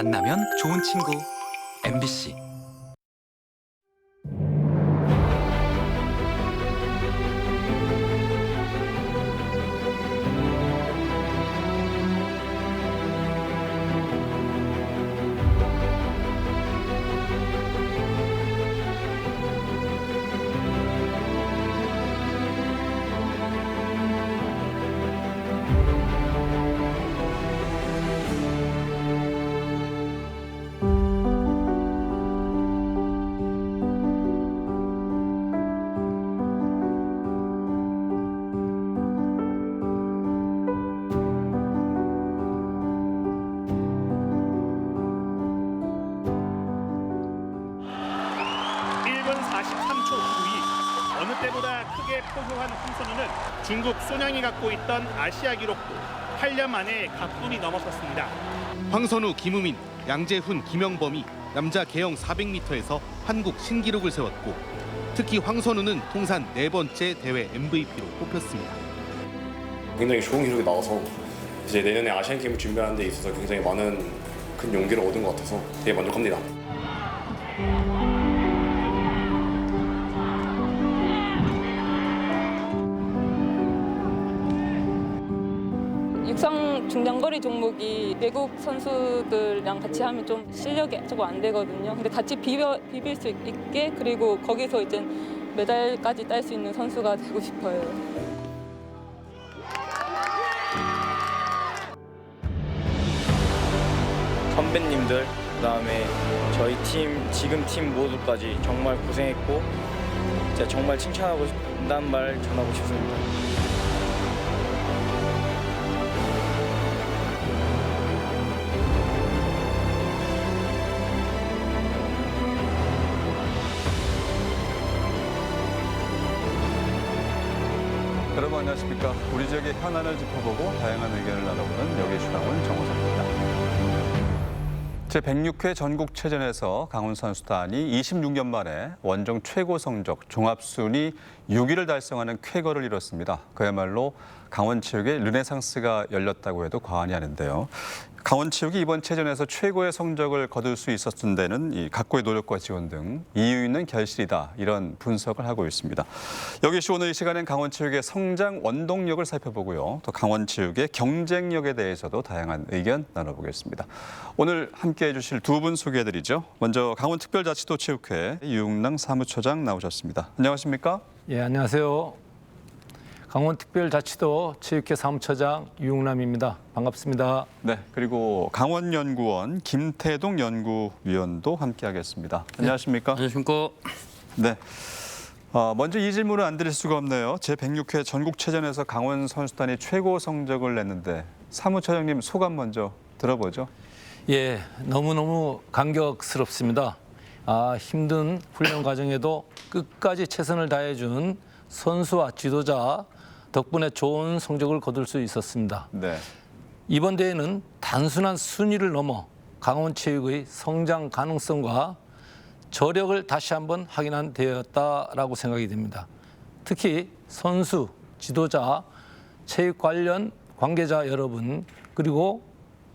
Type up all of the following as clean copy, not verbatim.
만나면 좋은 친구 MBC. 어느 때보다 크게 포효한 황선우는 중국 소냥이 갖고 있던 아시아 기록도 8년 만에 가뿐히 넘어섰습니다. 황선우, 김우민, 양재훈, 김영범이 남자 계영 400m에서 한국 신기록을 세웠고 특히 황선우는 통산 4번째 대회 MVP로 뽑혔습니다. 굉장히 좋은 기록이 나와서 이제 내년에 아시안 게임을 준비하는 데 있어서 굉장히 많은 큰 용기를 얻은 것 같아서 되게 만족합니다. 육상 중장거리 종목이 외국 선수들이랑 같이 하면 좀 실력이 조금 안 되거든요. 근데 같이 비빌 수 있게 그리고 거기서 이제 메달까지 딸 수 있는 선수가 되고 싶어요. 선배님들, 그다음에 저희 팀, 지금 팀 모두까지 정말 고생했고 제가 정말 칭찬하고 싶다는 말 전하고 싶습니다. 여러분 안녕하십니까. 우리 지역의 현안을 짚어보고 다양한 의견을 나눠보는 여기 주강원 정호섭입니다. 제106회 전국체전에서 강원 선수단이 26년 만에 원정 최고 성적 종합순위 6위를 달성하는 쾌거를 이뤘습니다. 그야말로 강원체육의 르네상스가 열렸다고 해도 과언이 아닌데요. 강원체육이 이번 체전에서 최고의 성적을 거둘 수 있었던 데는 이 각고의 노력과 지원 등 이유 있는 결실이다, 이런 분석을 하고 있습니다. 여기시 오늘 이 시간엔 강원체육의 성장 원동력을 살펴보고요. 또 강원체육의 경쟁력에 대해서도 다양한 의견 나눠보겠습니다. 오늘 함께해 주실 두 분 소개해드리죠. 먼저 강원특별자치도 체육회 유웅랑 사무처장 나오셨습니다. 안녕하십니까? 예, 안녕하세요. 강원특별자치도 체육회 사무처장 유웅남입니다. 반갑습니다. 네, 그리고 강원연구원 김태동 연구위원도 함께하겠습니다. 안녕하십니까? 안녕하십니까? 네. 먼저 이 질문을 안 드릴 수가 없네요. 제106회 전국체전에서 강원 선수단이 최고 성적을 냈는데 사무처장님 소감 먼저 들어보죠. 예, 너무너무 감격스럽습니다. 힘든 훈련 과정에도 끝까지 최선을 다해준 선수와 지도자 덕분에 좋은 성적을 거둘 수 있었습니다. 네. 이번 대회는 단순한 순위를 넘어 강원체육의 성장 가능성과 저력을 다시 한번 확인한 대회였다라고 생각이 됩니다. 특히 선수, 지도자, 체육 관련 관계자 여러분, 그리고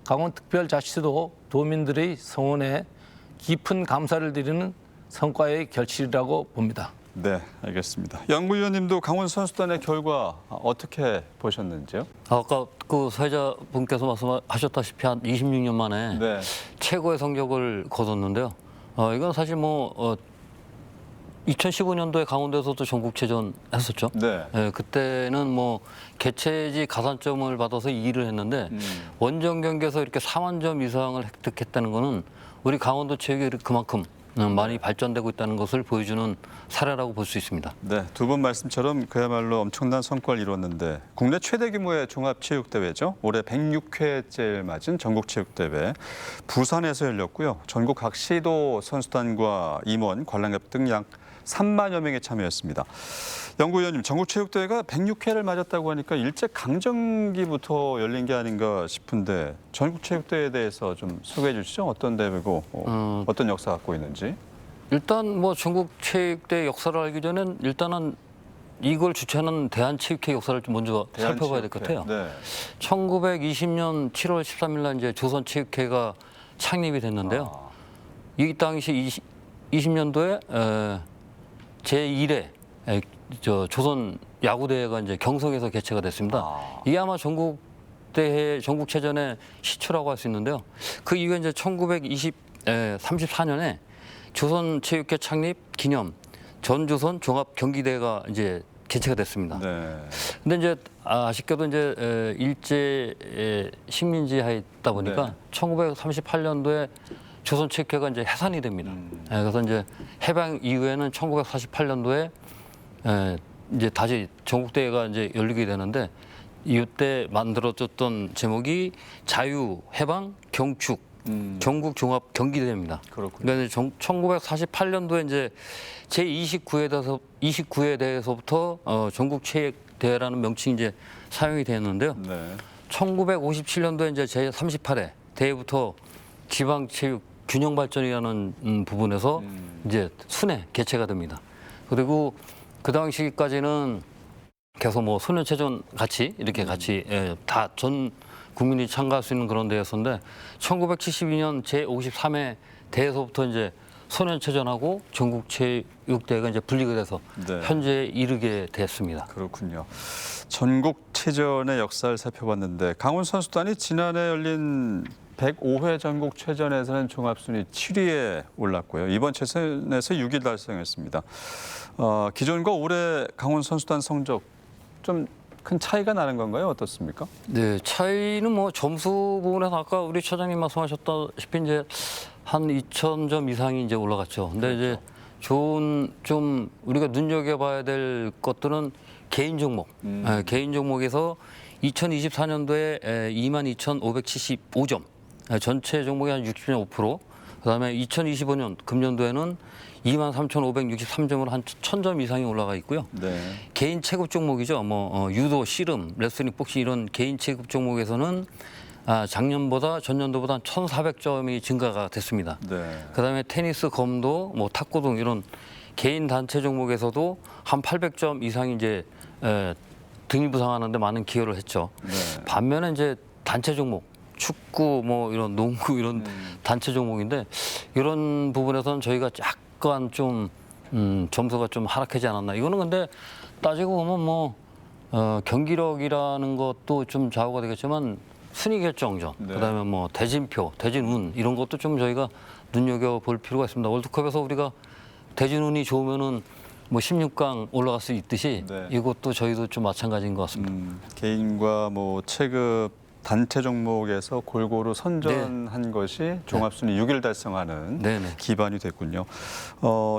강원특별자치도 도민들의 성원에 깊은 감사를 드리는 성과의 결실이라고 봅니다. 네, 알겠습니다. 연구위원님도 강원 선수단의 결과 어떻게 보셨는지요? 아까 그 사회자분께서 말씀하셨다시피 한 26년 만에 네. 최고의 성적을 거뒀는데요. 이건 사실 2015년도에 강원도에서도 전국체전 했었죠. 네. 예, 그때는 개최지 가산점을 받아서 2위를 했는데 원정 경기에서 이렇게 4만 점 이상을 획득했다는 거는 우리 강원도 체육이 그만큼 많이 발전되고 있다는 것을 보여주는 사례라고 볼 수 있습니다. 네, 두 분 말씀처럼 그야말로 엄청난 성과를 이뤘는데 국내 최대 규모의 종합체육대회죠. 올해 106회째를 맞은 전국체육대회 부산에서 열렸고요. 전국 각 시도 선수단과 임원, 관람객 등 약 3만여 명이 참여했습니다. 연구위원님, 전국체육대회가 106회를 맞았다고 하니까 일제 강점기부터 열린 게 아닌가 싶은데 전국체육대회에 대해서 좀 소개해 주시죠. 어떤 대회고 어떤 역사 갖고 있는지. 일단 전국체육대회 역사를 알기 전엔 일단은 이걸 주최하는 대한체육회 역사를 좀 먼저 살펴봐야 될 것 같아요. 네. 1920년 7월 13일 날 이제 조선체육회가 창립이 됐는데요. 이 당시 20년도에 제1회 조선 야구대회가 이제 경성에서 개최가 됐습니다. 이게 아마 전국체전의 시초라고 할 수 있는데요. 그 이후에 이제 1934년에 조선체육회 창립 기념 전조선 종합경기대회가 이제 개최가 됐습니다. 네. 근데 이제 아쉽게도 이제 일제 식민지 하에 있다 보니까 네. 1938년도에 조선체육회가 이제 해산이 됩니다. 그래서 이제 해방 이후에는 1948년도에 이제 다시 전국대회가 이제 열리게 되는데 이때 만들어졌던 제목이 자유, 해방, 경축, 전국 종합 경기대회입니다. 그렇군요. 그러니까 1948년도에 이제 제29회 대회에서부터 전국 체육 대회라는 명칭이 이제 사용이 되었는데요. 네. 1957년도에 이제 제38회 대회부터 지방 체육 균형 발전이라는 부분에서 이제 순회 개최가 됩니다. 그리고 그 당시까지는 계속 뭐 소년체전 같이 이렇게 같이 다 전 국민이 참가할 수 있는 그런 대회였는데 1972년 제53회 대회에서부터 이제 소년체전하고 전국체육대회가 이제 분리가 돼서 네. 현재에 이르게 됐습니다. 그렇군요. 전국체전의 역사를 살펴봤는데 강원 선수단이 지난해 열린 105회 전국체전에서는 종합순위 7위에 올랐고요. 이번 체전에서 6위 달성했습니다. 기존과 올해 강원 선수단 성적 좀 큰 차이가 나는 건가요? 어떻습니까? 네, 차이는 뭐 점수 부분에서 아까 우리 차장님 말씀하셨다시피 이제 한 2,000점 이상이 이제 올라갔죠. 근데 이제 좋은 좀 우리가 눈여겨봐야 될 것들은 개인 종목. 개인 종목에서 2024년도에 22,575점. 전체 종목이 한 60.5%. 그다음에 2025년 금년도에는 23,563점으로 한 1,000점 이상이 올라가 있고요. 네. 개인 체급 종목이죠. 뭐 유도, 씨름, 레슬링, 복싱 이런 개인 체급 종목에서는 작년보다 전년도보다 한 1,400점이 증가가 됐습니다. 네. 그다음에 테니스, 검도, 뭐 탁구 등 이런 개인 단체 종목에서도 한 800점 이상이 이제 등위부상하는데 많은 기여를 했죠. 네. 반면에 이제 단체 종목, 축구, 뭐 이런 농구 이런 단체 종목인데 이런 부분에서는 저희가 약간 좀 점수가 좀 하락하지 않았나. 이거는 근데 따지고 보면 뭐 경기력이라는 것도 좀 좌우가 되겠지만 순위 결정전, 네. 그다음에 뭐 대진표, 대진운 이런 것도 좀 저희가 눈여겨 볼 필요가 있습니다. 월드컵에서 우리가 대진운이 좋으면은 뭐 16강 올라갈 수 있듯이 네. 이것도 저희도 좀 마찬가지인 것 같습니다. 개인과 뭐 체급 단체 종목에서 골고루 선전한 것이 종합순위 6위를 달성하는 네네. 기반이 됐군요.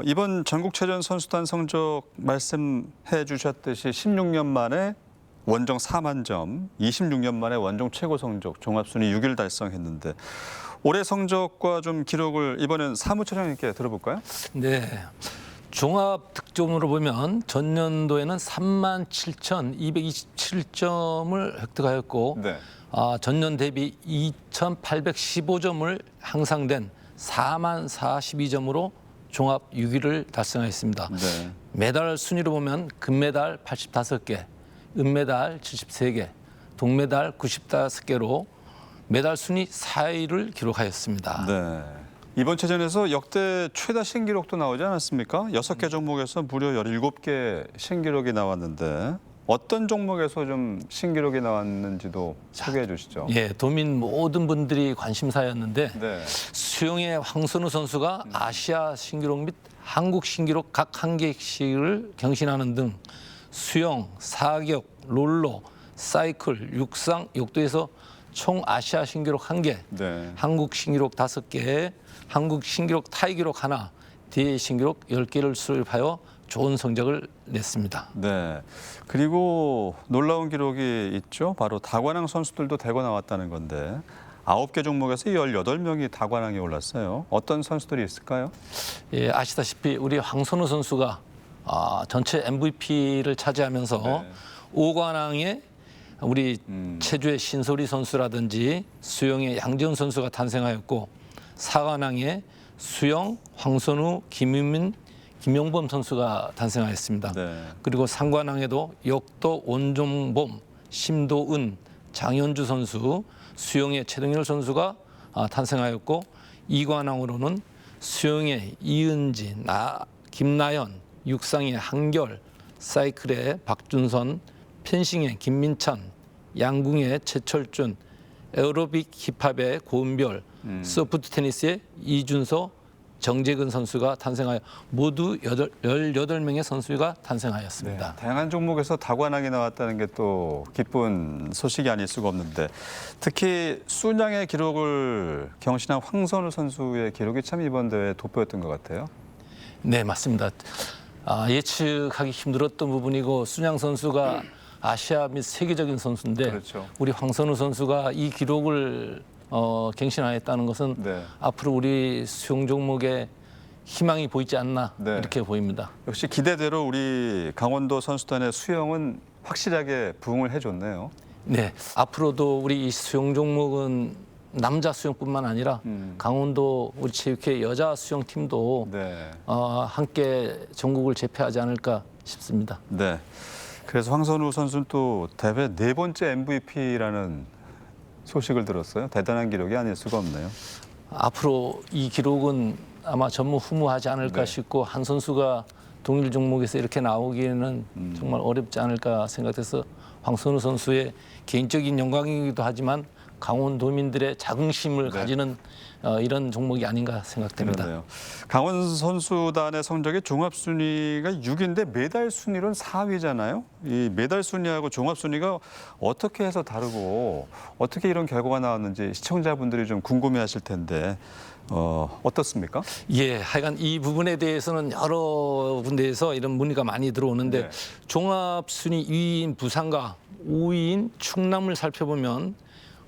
이번 전국체전 선수단 성적 말씀해 주셨듯이 16년 만에 원정 4만 점, 26년 만에 원정 최고 성적 종합순위 6위를 달성했는데 올해 성적과 좀 기록을 이번엔 사무처장님께 들어볼까요? 네. 종합 득점으로 보면 전년도에는 37,227점을 획득하였고 네. 전년 대비 2,815점을 향상된 40,042점으로 종합 6위를 달성했습니다. 네. 메달 순위로 보면 금메달 85개, 은메달 73개, 동메달 95개로 메달 순위 4위를 기록하였습니다. 네. 이번 체전에서 역대 최다 신기록도 나오지 않았습니까? 6개 종목에서 무려 17개 신기록이 나왔는데 어떤 종목에서 좀 신기록이 나왔는지도 소개해 주시죠. 예, 도민 모든 분들이 관심사였는데 네. 수영의 황선우 선수가 아시아 신기록 및 한국 신기록 각 한 개씩을 경신하는 등 수영, 사격, 롤러, 사이클, 육상, 역도에서 총 아시아 신기록 1개, 네. 한국 신기록 5개, 한국 신기록 타이 기록 하나, 대회 신기록 10개를 수립하여 좋은 성적을 냈습니다. 네. 그리고 놀라운 기록이 있죠. 바로 다관왕 선수들도 대거 나왔다는 건데 9개 종목에서 18명이 다관왕에 올랐어요. 어떤 선수들이 있을까요? 예, 아시다시피 우리 황선우 선수가 전체 MVP를 차지하면서 네. 5관왕에 우리 체주의 신소리 선수라든지 수영의 양지원 선수가 탄생하였고 4관왕에 수영, 황선우, 김유민, 김용범 선수가 탄생하였습니다. 네. 그리고 3관왕에도 역도 원종범, 심도은, 장현주 선수, 수영의 최동열 선수가 탄생하였고 이관왕으로는 수영의 이은지, 김나연, 육상의 한결, 사이클의 박준선, 펜싱의 김민찬, 양궁의 최철준, 에어로빅 힙합의 고은별, 소프트 테니스의 이준서, 정재근 선수가 탄생하여 모두 18명의 선수가 탄생하였습니다. 네, 다양한 종목에서 다관왕이 나왔다는 게 또 기쁜 소식이 아닐 수가 없는데 특히 순양의 기록을 경신한 황선우 선수의 기록이 참 이번 대회에 돋보였던 것 같아요. 네, 맞습니다. 예측하기 힘들었던 부분이고 순양 선수가 아시아 및 세계적인 선수인데 그렇죠. 우리 황선우 선수가 이 기록을 갱신하였다는 것은 네. 앞으로 우리 수영 종목에 희망이 보이지 않나 네. 이렇게 보입니다. 역시 기대대로 우리 강원도 선수단의 수영은 확실하게 부응을 해줬네요. 네, 앞으로도 우리 이 수영 종목은 남자 수영뿐만 아니라 강원도 우리 체육회 여자 수영팀도 네. 함께 전국을 제패하지 않을까 싶습니다. 네. 그래서 황선우 선수는 또 대회 4번째 MVP라는 소식을 들었어요. 대단한 기록이 아닐 수가 없네요. 앞으로 이 기록은 아마 전무후무하지 않을까 네. 싶고 한 선수가 동일 종목에서 이렇게 나오기에는 정말 어렵지 않을까 생각돼서 황선우 선수의 개인적인 영광이기도 하지만 강원도민들의 자긍심을 가지는 이런 종목이 아닌가 생각됩니다. 그러네요. 강원 선수단의 성적이 종합 순위가 6위인데 메달 순위로는 4위잖아요. 이 메달 순위하고 종합 순위가 어떻게 해서 다르고 어떻게 이런 결과가 나왔는지 시청자분들이 좀 궁금해하실 텐데 어떻습니까? 예, 하여간 이 부분에 대해서는 여러 군데에서 이런 문의가 많이 들어오는데 네. 종합 순위 2위인 부산과 5위인 충남을 살펴보면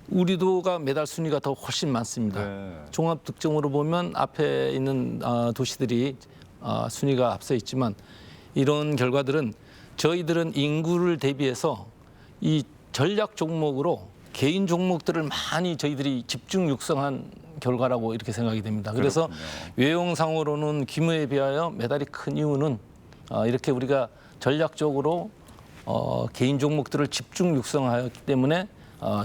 우리도가 메달 순위가 더 훨씬 많습니다. 네. 종합 득점으로 보면 앞에 있는 도시들이 순위가 앞서 있지만 이런 결과들은 저희들은 인구를 대비해서 이 전략 종목으로 개인 종목들을 많이 저희들이 집중 육성한 결과라고 이렇게 생각이 됩니다. 그래서 그렇군요. 외형상으로는 규모에 비하여 메달이 큰 이유는 이렇게 우리가 전략적으로 개인 종목들을 집중 육성하였기 때문에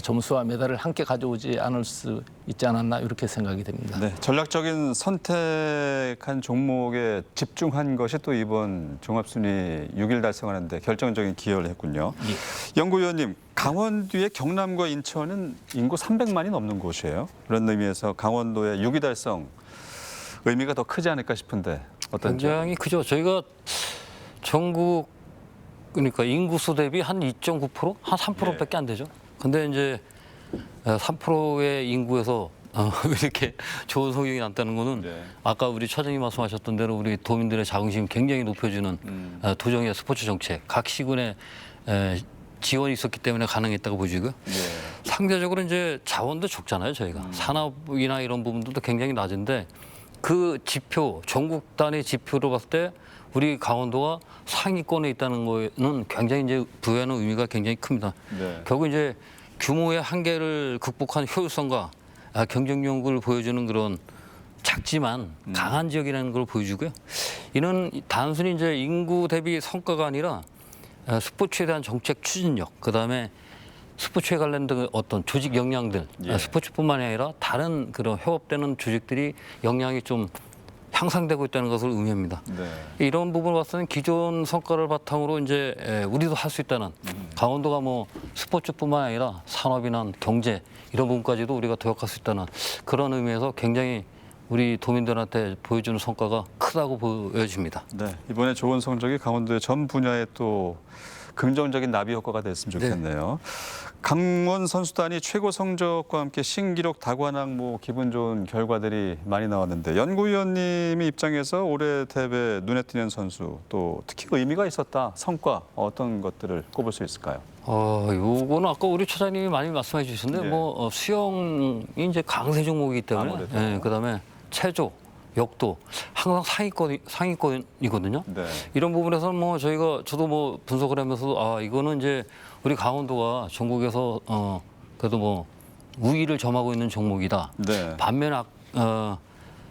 점수와 메달을 함께 가져오지 않을 수 있지 않았나 이렇게 생각이 됩니다. 네, 전략적인 선택한 종목에 집중한 것이 또 이번 종합순위 6위 달성하는 데 결정적인 기여를 했군요. 예. 연구위원님, 강원 뒤에 경남과 인천은 인구 300만이 넘는 곳이에요. 그런 의미에서 강원도의 6위 달성 의미가 더 크지 않을까 싶은데 어떤지. 굉장히 크죠. 저희가 전국 그러니까 인구수 대비 한 2.9%? 한 3%밖에 안 되죠. 근데 이제 3%의 인구에서 이렇게 좋은 성적이 났다는 거는 네. 아까 우리 차장님 말씀하셨던 대로 우리 도민들의 자긍심 굉장히 높여주는 도정의 스포츠 정책, 각 시군에 지원이 있었기 때문에 가능했다고 보여지고요. 네. 상대적으로 이제 자원도 적잖아요, 저희가. 산업이나 이런 부분들도 굉장히 낮은데 그 지표, 전국 단위 지표로 봤을 때 우리 강원도가 상위권에 있다는 거는 굉장히 이제 부여하는 의미가 굉장히 큽니다. 네. 결국 이제 규모의 한계를 극복한 효율성과 경쟁력을 보여주는 그런 작지만 강한 지역이라는 걸 보여주고요. 이는 단순히 이제 인구 대비 성과가 아니라 스포츠에 대한 정책 추진력, 그다음에 스포츠에 관련된 어떤 조직 역량들, 예. 스포츠뿐만이 아니라 다른 그런 협업되는 조직들이 역량이 좀 향상되고 있다는 것을 의미합니다. 네. 이런 부분을 봤을 때는 기존 성과를 바탕으로 이제 우리도 할 수 있다는 강원도가 뭐 스포츠뿐만 아니라 산업이나 경제 이런 부분까지도 우리가 도약할 수 있다는 그런 의미에서 굉장히 우리 도민들한테 보여주는 성과가 크다고 보여집니다. 네, 이번에 좋은 성적이 강원도의 전 분야에 또 긍정적인 나비 효과가 됐으면 좋겠네요. 강원 선수단이 최고 성적과 함께 신기록 다관왕 뭐 기분 좋은 결과들이 많이 나왔는데 연구위원님의 입장에서 올해 대회 눈에 띄는 선수 또 특히 의미가 있었다 성과 어떤 것들을 꼽을 수 있을까요? 요거는 아까 우리 처장님이 많이 말씀해 주셨는데 예. 뭐 수영이 이제 강세 종목이기 때문에 아무래도. 예, 그다음에 체조, 역도 항상 상위권이거든요. 네. 이런 부분에서는 뭐 저도 뭐 분석을 하면서 이거는 이제 우리 강원도가 전국에서 그래도 뭐 우위를 점하고 있는 종목이다. 네. 반면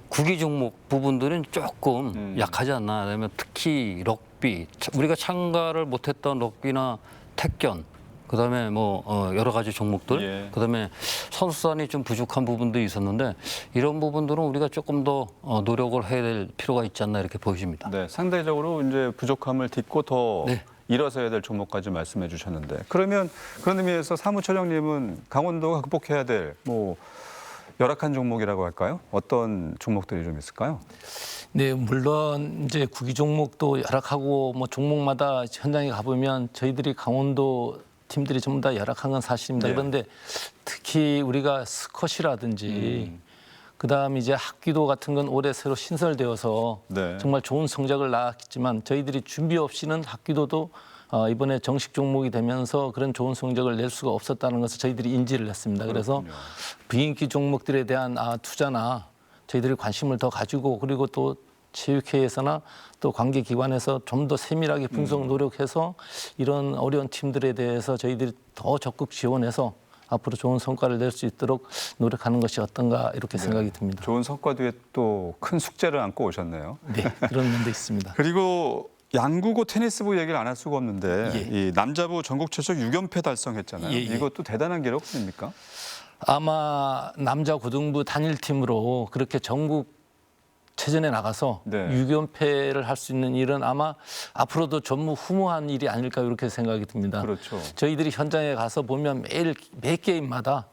구기 종목 부분들은 조금 약하지 않나. 그다음에 특히 럭비 우리가 참가를 못했던 럭비나 태권 그다음에 뭐 여러 가지 종목들, 예. 그다음에 선수단이 좀 부족한 부분도 있었는데 이런 부분들은 우리가 조금 더 노력을 해야 될 필요가 있지 않나 이렇게 보여집니다. 네, 상대적으로 이제 부족함을 딛고 더 네. 일어서야 될 종목까지 말씀해 주셨는데 그러면 그런 의미에서 사무처장님은 강원도가 극복해야 될 뭐 열악한 종목이라고 할까요? 어떤 종목들이 좀 있을까요? 네, 물론 이제 구기 종목도 열악하고 뭐 종목마다 현장에 가보면 저희들이 강원도 팀들이 전부 다 열악한 건 사실입니다. 네. 그런데 특히 우리가 스쿼시라든지 그다음 이제 학기도 같은 건 올해 새로 신설되어서 네. 정말 좋은 성적을 낳았지만 저희들이 준비 없이는 학기도도 이번에 정식 종목이 되면서 그런 좋은 성적을 낼 수가 없었다는 것을 저희들이 인지를 했습니다. 그래서 비인기 종목들에 대한 투자나 저희들이 관심을 더 가지고 그리고 또 체육회에서나 또 관계기관에서 좀 더 세밀하게 분석 노력해서 이런 어려운 팀들에 대해서 저희들이 더 적극 지원해서 앞으로 좋은 성과를 낼 수 있도록 노력하는 것이 어떤가 이렇게 생각이 듭니다. 좋은 성과 뒤에 또 큰 숙제를 안고 오셨네요. 네, 그런 면도 있습니다. 그리고 양구고 테니스부 얘기를 안 할 수가 없는데 예. 이 남자부 전국 최초 6연패 달성했잖아요. 예, 예. 이것도 대단한 기록 아닙니까? 아마 남자 고등부 단일팀으로 그렇게 전국 체전에 나가서 네. 6연패를 할 수 있는 일은 아마 앞으로도 전무후무한 일이 아닐까 이렇게 생각이 듭니다. 그렇죠. 저희들이 현장에 가서 보면 매일 매 게임마다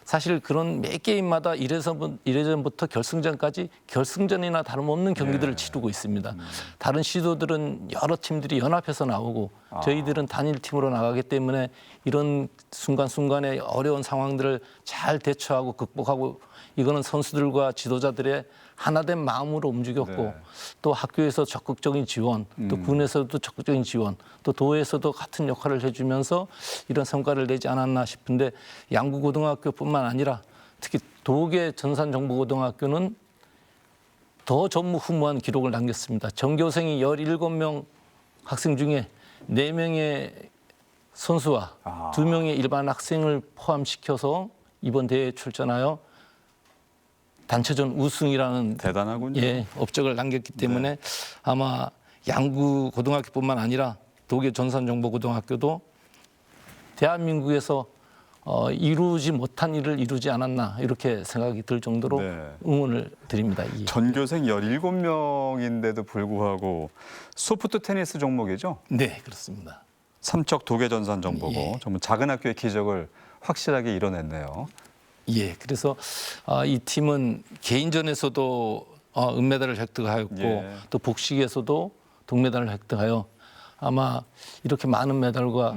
사실 그런 매 게임마다 1회전부터 결승전까지 결승전이나 다름없는 경기들을 치르고 있습니다. 다른 시도들은 여러 팀들이 연합해서 나오고 저희들은 단일팀으로 나가기 때문에 이런 순간순간의 어려운 상황들을 잘 대처하고 극복하고 이거는 선수들과 지도자들의 하나된 마음으로 움직였고 네. 또 학교에서 적극적인 지원, 또 군에서도 적극적인 지원, 또 도에서도 같은 역할을 해주면서 이런 성과를 내지 않았나 싶은데 양구고등학교뿐만 아니라 특히 도계 전산정보고등학교는 더 전무후무한 기록을 남겼습니다. 전교생이 17명 학생 중에 4명의 선수와 2명의 일반 학생을 포함시켜서 이번 대회에 출전하여 단체전 우승이라는 대단하군요. 예, 업적을 남겼기 때문에 아마 양구 고등학교뿐만 아니라 도계 전산정보고등학교도 대한민국에서 이루지 못한 일을 이루지 않았나 이렇게 생각이 들 정도로 네. 응원을 드립니다. 예. 전교생 17명인데도 불구하고 소프트 테니스 종목이죠. 네, 그렇습니다. 삼척 도계전산 정보고 예. 정말 작은 학교의 기적을 확실하게 이뤄냈네요. 예, 그래서 이 팀은 개인전에서도 은메달을 획득하였고 예. 또 복식에서도 동메달을 획득하여 아마 이렇게 많은 메달과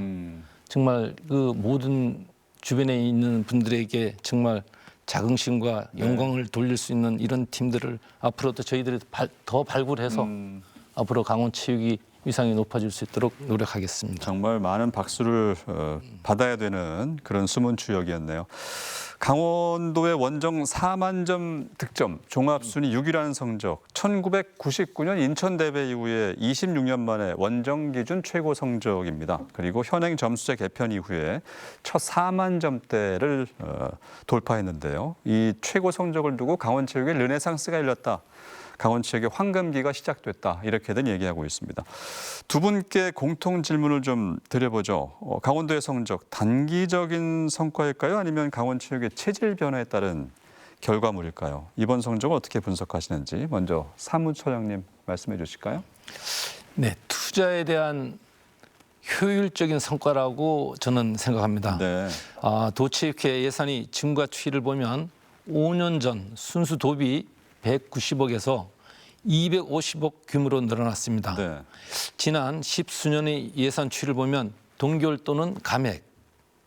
정말 그 모든 주변에 있는 분들에게 정말 자긍심과 영광을 돌릴 수 있는 이런 팀들을 앞으로도 저희들이 더 발굴해서 앞으로 강원 체육이 위상이 높아질 수 있도록 노력하겠습니다. 정말 많은 박수를 받아야 되는 그런 숨은 추억이었네요. 강원도의 원정 4만 점 득점, 종합순위 6위라는 성적, 1999년 인천대회 이후에 26년 만에 원정 기준 최고 성적입니다. 그리고 현행 점수제 개편 이후에 첫 4만 점대를 돌파했는데요. 이 최고 성적을 두고 강원체육의 르네상스가 열렸다. 강원체육의 황금기가 시작됐다. 이렇게든 얘기하고 있습니다. 두 분께 공통 질문을 좀 드려보죠. 강원도의 성적, 단기적인 성과일까요? 아니면 강원체육의 체질 변화에 따른 결과물일까요? 이번 성적을 어떻게 분석하시는지 먼저 사무처장님 말씀해 주실까요? 네, 투자에 대한 효율적인 성과라고 저는 생각합니다. 네. 도체육회 예산이 증가 추이를 보면 5년 전 순수 도비 190억에서 250억 규모로 늘어났습니다. 네. 지난 10수년의 예산 추이를 보면 동결 또는 감액,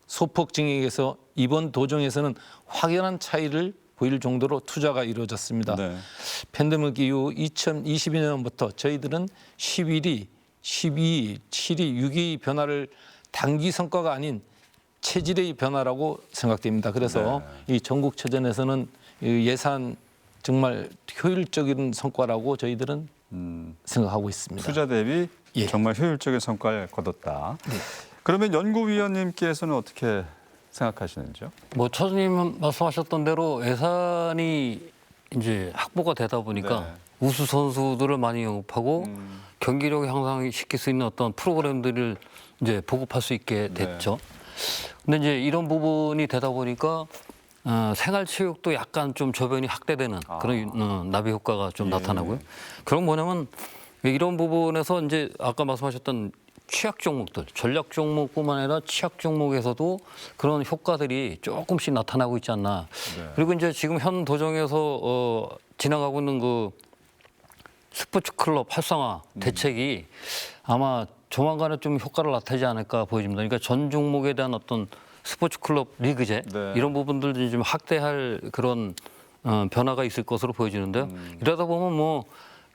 소폭 증액에서 이번 도정에서는 확연한 차이를 보일 정도로 투자가 이루어졌습니다. 네. 팬데믹 이후 2022년부터 저희들은 11위, 12위, 7위, 6위 변화를 단기 성과가 아닌 체질의 변화라고 생각됩니다. 그래서 이 전국체전에서는 예산 정말 효율적인 성과라고 저희들은 생각하고 있습니다. 투자 대비 예. 정말 효율적인 성과를 거뒀다. 네. 그러면 연구위원님께서는 어떻게 생각하시는지요? 뭐 처장님 말씀하셨던 대로 예산이 이제 확보가 되다 보니까 네. 우수 선수들을 많이 영입하고 경기력을 향상시킬 수 있는 어떤 프로그램들을 이제 보급할 수 있게 됐죠. 근데 이제 이런 부분이 되다 보니까 생활체육도 약간 좀 저변이 확대되는 그런 나비 효과가 좀 나타나고요. 그럼 뭐냐면 이런 부분에서 이제 아까 말씀하셨던 취약 종목들, 전략 종목뿐만 아니라 취약 종목에서도 그런 효과들이 조금씩 나타나고 있지 않나. 그리고 이제 지금 현 도정에서 진행하고 있는 그 스포츠 클럽 활성화 대책이 아마 조만간에 좀 효과를 나타내지 않을까 보여집니다. 그러니까 전 종목에 대한 어떤 스포츠 클럽 리그제 이런 부분들도 좀 확대할 그런 변화가 있을 것으로 보여지는데요. 이러다 보면 뭐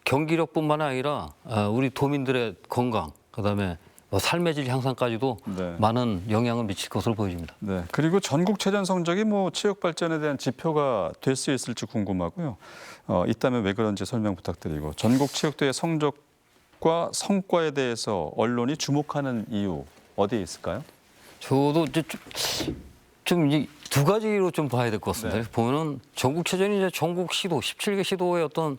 경기력뿐만 아니라 우리 도민들의 건강, 그다음에 삶의 질 향상까지도 많은 영향을 미칠 것으로 보여집니다. 네. 그리고 전국체전 성적이 뭐 체육 발전에 대한 지표가 될 수 있을지 궁금하고요. 있다면 왜 그런지 설명 부탁드리고 전국체육대회 성적과 성과에 대해서 언론이 주목하는 이유 어디에 있을까요? 저도 이제 좀 이 두 가지로 좀 봐야 될 것 같습니다. 보면은 전국체전이 이제 전국 시도 17개 시도의 어떤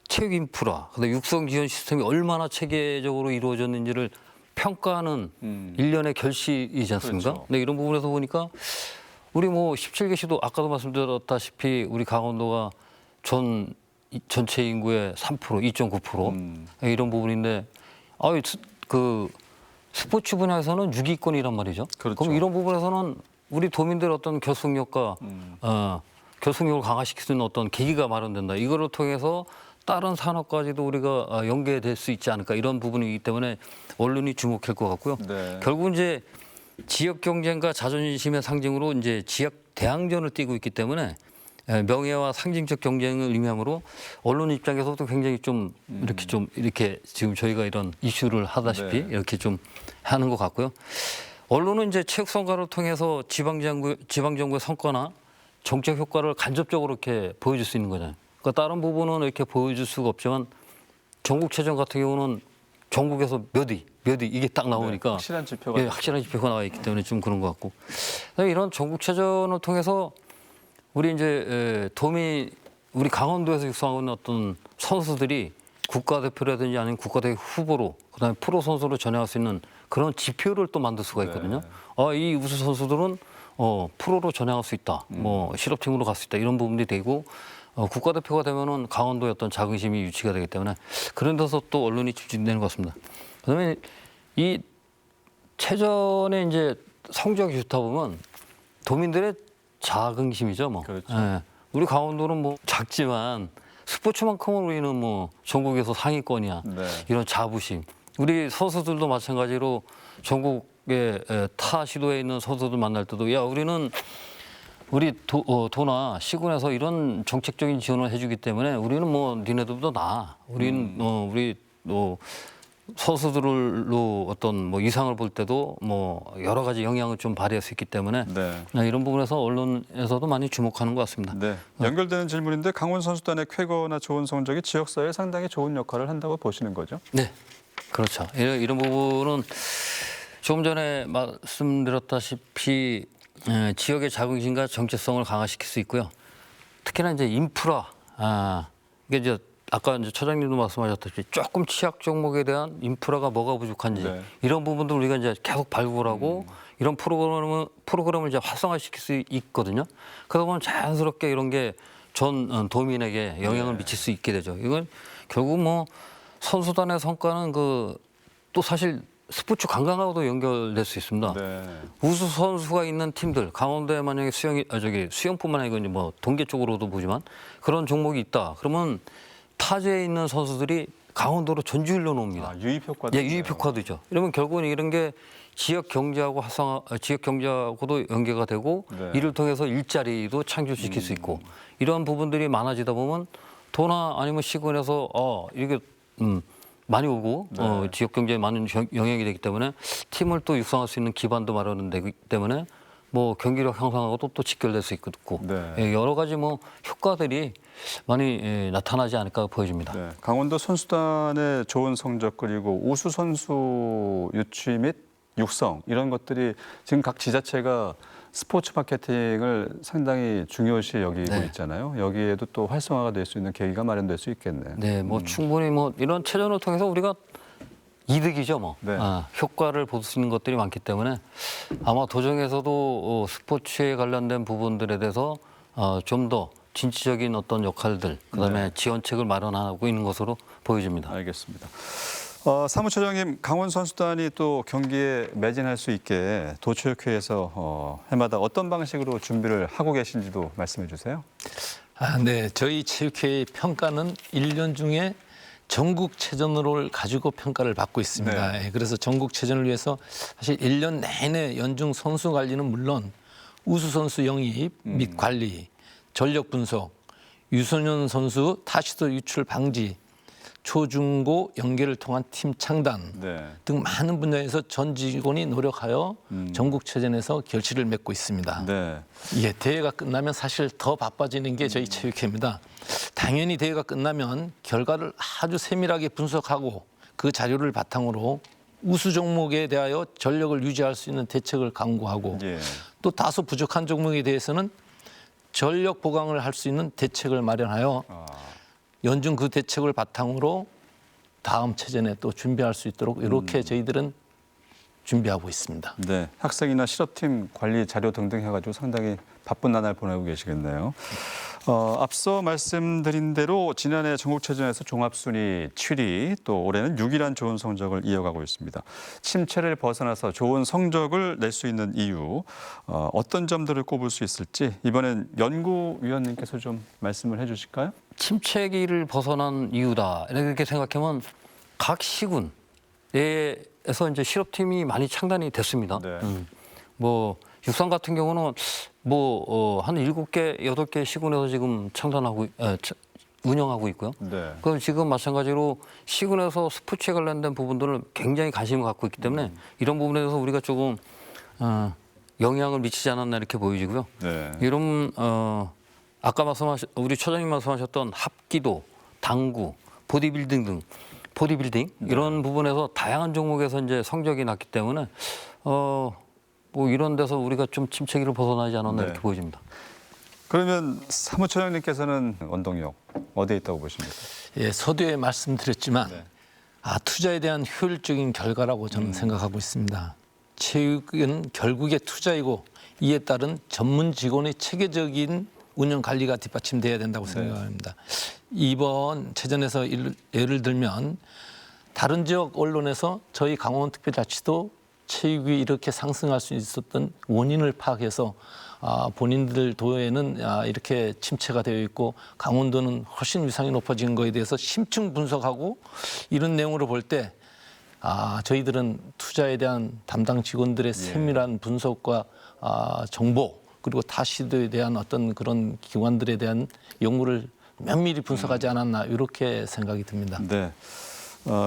체육 인프라, 그다음에 육성 지원 시스템이 얼마나 체계적으로 이루어졌는지를 평가하는 일련의 결실이지 않습니까? 그렇죠. 네, 이런 부분에서 보니까 우리 뭐 17개 시도 아까도 말씀드렸다시피 우리 강원도가 전체 인구의 3%, 2.9% 이런 부분인데 그 스포츠 분야에서는 6위권이란 말이죠. 그렇죠. 그럼 이런 부분에서는 우리 도민들의 어떤 결속력과 결속력을 강화시킬 수 있는 어떤 계기가 마련된다. 이거를 통해서 다른 산업까지도 우리가 연계될 수 있지 않을까 이런 부분이기 때문에 언론이 주목할 것 같고요. 네. 결국 이제 지역 경쟁과 자존심의 상징으로 이제 지역 대항전을 띄고 있기 때문에 명예와 상징적 경쟁을 의미하므로 언론 입장에서도 굉장히 좀 이렇게 지금 저희가 이런 이슈를 하다시피 이렇게 좀 하는 것 같고요. 언론은 이제 체육 성과를 통해서 지방정부의 성과나 정책 효과를 간접적으로 이렇게 보여줄 수 있는 거잖아요. 그러니까 다른 부분은 이렇게 보여줄 수가 없지만 전국체전 같은 경우는 전국에서 몇 위 이게 딱 나오니까 확실한 지표가 확실한 지표가 나와 있기 때문에 좀 그런 것 같고 이런 전국체전을 통해서 우리 이제 우리 강원도에서 육성하고 있는 어떤 선수들이 국가대표라든지 아니면 국가대표 후보로 그다음에 프로 선수로 전향할 수 있는 그런 지표를 또 만들 수가 있거든요. 이 우수 선수들은 프로로 전향할 수 있다. 뭐 실업팀으로 갈 수 있다. 이런 부분들이 되고 국가대표가 되면은 강원도의 어떤 자긍심이 유치가 되기 때문에 그런 데서 또 언론이 집중되는 것 같습니다. 그다음에 이 체전에 이제 성적이 좋다 보면 도민들의 자긍심이죠, 뭐. 그렇죠. 예. 우리 강원도는 뭐 작지만 스포츠만큼은 우리는 뭐 전국에서 상위권이야. 이런 자부심. 우리 선수들도 마찬가지로 전국의 타 시도에 있는 선수들 만날 때도 야 우리는 우리 도나 시군에서 이런 정책적인 지원을 해주기 때문에 우리는 뭐 니네들보다 나아. 우리는 우리 선수들로 어떤 뭐 이상을 볼 때도 뭐 여러 가지 영향을 좀 발휘할 수 있기 때문에 이런 부분에서 언론에서도 많이 주목하는 것 같습니다. 네. 연결되는 질문인데 강원 선수단의 쾌거나 좋은 성적이 지역사회에 상당히 좋은 역할을 한다고 보시는 거죠? 네, 그렇죠. 이런 부분은 조금 전에 말씀드렸다시피 지역의 자긍심과 정체성을 강화시킬 수 있고요. 특히나 이제 인프라, 이게 이제 아까 이제 처장님도 말씀하셨다시피 조금 취약 종목에 대한 인프라가 뭐가 부족한지 이런 부분들 우리가 이제 계속 발굴하고 이런 프로그램을 이제 활성화시킬 수 있거든요. 그러다 보면 자연스럽게 이런 게 전 도민에게 영향을 미칠 수 있게 되죠. 이건 결국 뭐 선수단의 성과는 또 사실 스포츠 관광하고도 연결될 수 있습니다. 우수 선수가 있는 팀들, 강원도에 만약에 수영뿐만 아니고 이제 뭐 동계 쪽으로도 보지만 그런 종목이 있다. 그러면 타지에 있는 선수들이 강원도로 전주일로 옵니다. 유입 효과도. 예, 유입 효과도죠. 이러면 결국은 이런 게 지역 경제하고 지역 경제하고도 연계가 되고 이를 통해서 일자리도 창출시킬 수 있고 이런 부분들이 많아지다 보면 도나 아니면 시군에서 이게 많이 오고 지역 경제에 많은 영향이 되기 때문에 팀을 또 육성할 수 있는 기반도 마련되기 때문에 뭐 경기력 향상하고도 또 직결될 수 있고 여러 가지 뭐 효과들이 많이 나타나지 않을까 보여집니다. 강원도 선수단의 좋은 성적 그리고 우수 선수 유치 및 육성 이런 것들이 지금 각 지자체가 스포츠 마케팅을 상당히 중요시 여기고 있잖아요. 여기에도 또 활성화가 될 수 있는 계기가 마련될 수 있겠네요. 네, 뭐 충분히 뭐 이런 체전을 통해서 우리가 이득이죠, 뭐. 네. 효과를 볼 수 있는 것들이 많기 때문에 아마 도정에서도 스포츠에 관련된 부분들에 대해서 좀 더 진취적인 어떤 역할들, 그다음에 지원책을 마련하고 있는 것으로 보여집니다. 알겠습니다. 사무처장님, 강원 선수단이 또 경기에 매진할 수 있게 도체육회에서 해마다 어떤 방식으로 준비를 하고 계신지도 말씀해 주세요. 네, 저희 체육회의 평가는 1년 중에 전국체전을 가지고 평가를 받고 있습니다. 네. 예, 그래서 전국체전을 위해서 사실 1년 내내 연중 선수 관리는 물론 우수 선수 영입 및 관리, 전력 분석, 유소년 선수 타시도 유출 방지, 초중고 연계를 통한 팀 창단 네. 등 많은 분야에서 전 직원이 노력하여 전국체전에서 결실을 맺고 있습니다. 네. 예, 대회가 끝나면 사실 더 바빠지는 게 저희 체육회입니다. 당연히 대회가 끝나면 결과를 아주 세밀하게 분석하고 그 자료를 바탕으로 우수 종목에 대하여 전력을 유지할 수 있는 대책을 강구하고 예. 또 다소 부족한 종목에 대해서는 전력 보강을 할 수 있는 대책을 마련하여 연중 그 대책을 바탕으로 다음 체전에 또 준비할 수 있도록 이렇게 저희들은 준비하고 있습니다. 네, 학생이나 실업팀 관리 자료 등등 해가지고 상당히 바쁜 나날 보내고 계시겠네요. 앞서 말씀드린 대로 지난해 전국체전에서 종합순위 7위, 또 올해는 6위란 좋은 성적을 이어가고 있습니다. 침체를 벗어나서 좋은 성적을 낼 수 있는 이유, 어떤 점들을 꼽을 수 있을지 이번엔 연구위원님께서 좀 말씀을 해주실까요? 침체기를 벗어난 이유다 이렇게 생각하면 각 시군에서 이제 실업팀이 많이 창단이 됐습니다. 네. 뭐 육상 같은 경우는 한 7개, 8개 시군에서 지금 창단하고 운영하고 있고요. 네. 그럼 지금 마찬가지로 시군에서 스포츠에 관련된 부분들을 굉장히 관심을 갖고 있기 때문에 이런 부분에 대해서 우리가 조금 영향을 미치지 않았나 이렇게 보여지고요. 네. 이런 아까 우리 처장님 말씀하셨던 합기도, 당구, 보디빌딩 이런 부분에서 다양한 종목에서 이제 성적이 났기 때문에 뭐 이런 데서 우리가 좀 침체기를 벗어나지 않았나 네. 이렇게 보여집니다. 그러면 사무처장님께서는 원동력 어디에 있다고 보십니까? 예, 서두에 말씀드렸지만 네. 투자에 대한 효율적인 결과라고 저는 생각하고 있습니다. 체육은 결국에 투자이고 이에 따른 전문 직원의 체계적인 운영 관리가 뒷받침돼야 된다고 생각합니다. 이번 체전에서 예를 들면 다른 지역 언론에서 저희 강원특별자치도 체육이 이렇게 상승할 수 있었던 원인을 파악해서 본인들 도에는 이렇게 침체가 되어 있고 강원도는 훨씬 위상이 높아진 거에 대해서 심층 분석하고 이런 내용으로 볼 때 저희들은 투자에 대한 담당 직원들의 세밀한 분석과 정보 그리고 타시도에 대한 어떤 그런 기관들에 대한 연구를 면밀히 분석하지 않았나 이렇게 생각이 듭니다. 네.